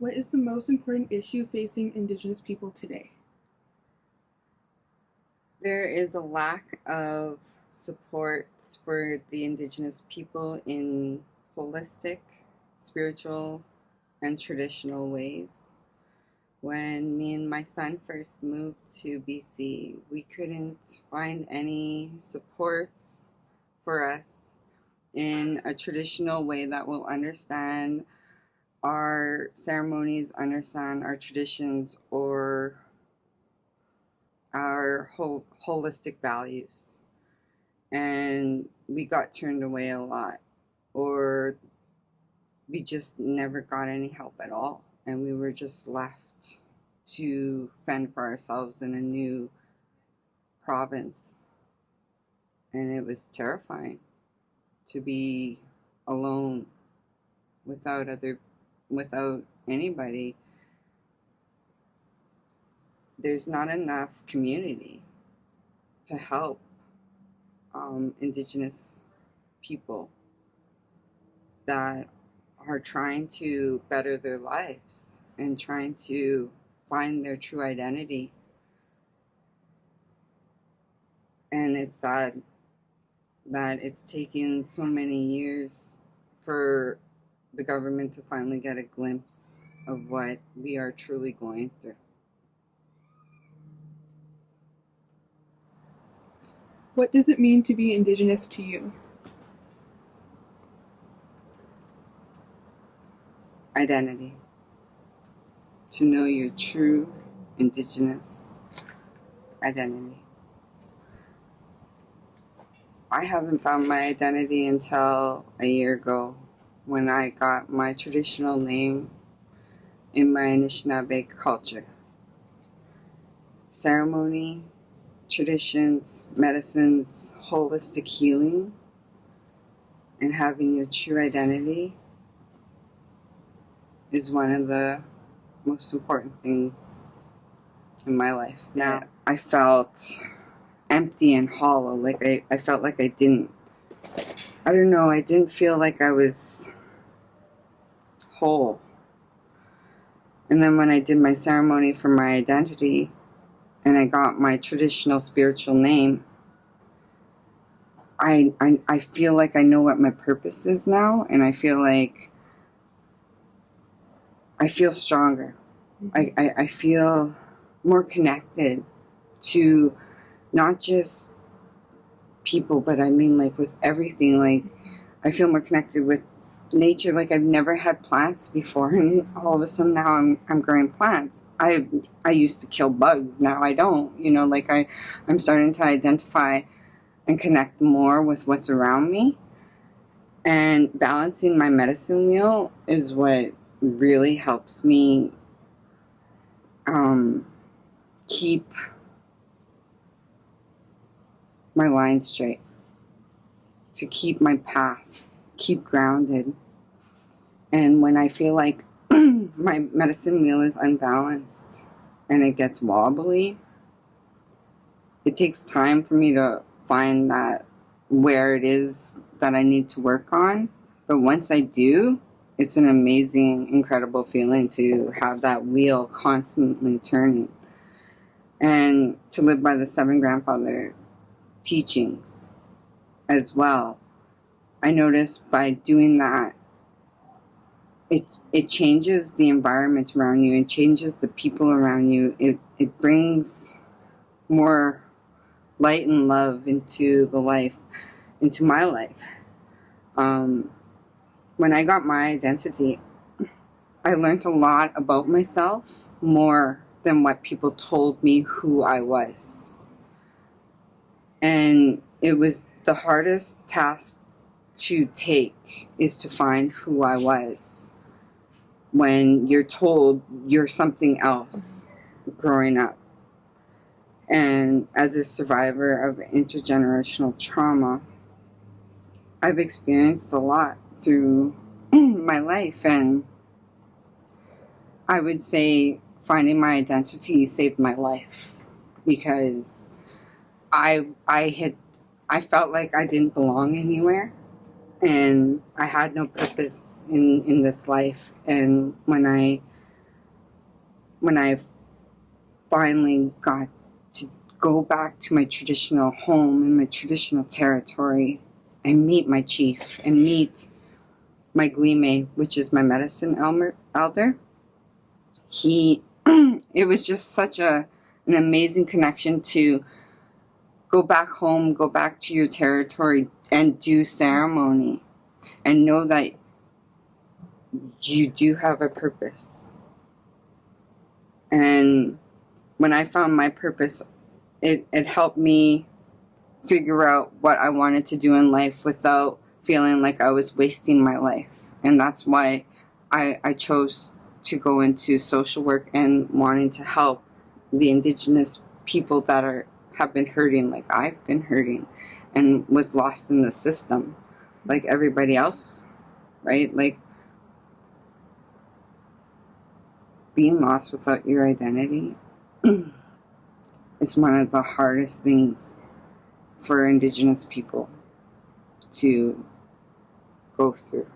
What is the most important issue facing Indigenous people today? There is a lack of supports for the Indigenous people in holistic, spiritual, and traditional ways. When me and my son first moved to BC, we couldn't find any supports for us in a traditional way that will understand our ceremonies, understand our traditions, or our holistic values. And we got turned away a lot, or we just never got any help at all. And we were just left to fend for ourselves in a new province. And it was terrifying to be alone without anybody. There's not enough community to help Indigenous people that are trying to better their lives and trying to find their true identity. And it's sad that it's taken so many years for the government to finally get a glimpse of what we are truly going through. What does it mean to be Indigenous to you? Identity. To know your true Indigenous identity. I haven't found my identity until a year ago when I got my traditional name in my Anishinaabe culture. Ceremony, traditions, medicines, holistic healing, and having your true identity is one of the most important things in my life. Now, I felt empty and hollow, like I felt like I didn't feel like I was whole. And then when I did my ceremony for my identity and I got my traditional spiritual name, I feel like I know what my purpose is now, and I feel like I feel stronger. I feel more connected to not just people, but I mean like with everything. Like I feel more connected with nature. Like I've never had plants before, and all of a sudden now I'm growing plants. I used to kill bugs, now I don't. Like I'm starting to identify and connect more with what's around me. And balancing my medicine wheel is what really helps me keep my line straight, to keep my path, keep grounded. And when I feel like my medicine wheel is unbalanced and it gets wobbly, it takes time for me to find that where it is that I need to work on. But once I do, it's an amazing, incredible feeling to have that wheel constantly turning. And to live by the 7 grandfather teachings as well. I noticed by doing that, it changes the environment around you, it changes the people around you. It brings more light and love into my life. When I got my identity, I learned a lot about myself, more than what people told me who I was. And it was the hardest task to take, is to find who I was when you're told you're something else growing up. And as a survivor of intergenerational trauma, I've experienced a lot through my life, and I would say finding my identity saved my life, because I felt like I didn't belong anywhere, and I had no purpose in this life. And when I when I finally got to go back to my traditional home and my traditional territory and meet my chief and meet my guime, which is my medicine elder, it was just such an amazing connection to go back home, go back to your territory and do ceremony and know that you do have a purpose. And when I found my purpose, it helped me figure out what I wanted to do in life without feeling like I was wasting my life. And that's why I chose to go into social work and wanting to help the Indigenous people that have been hurting like I've been hurting and was lost in the system like everybody else, right? Like being lost without your identity is one of the hardest things for Indigenous people to go through.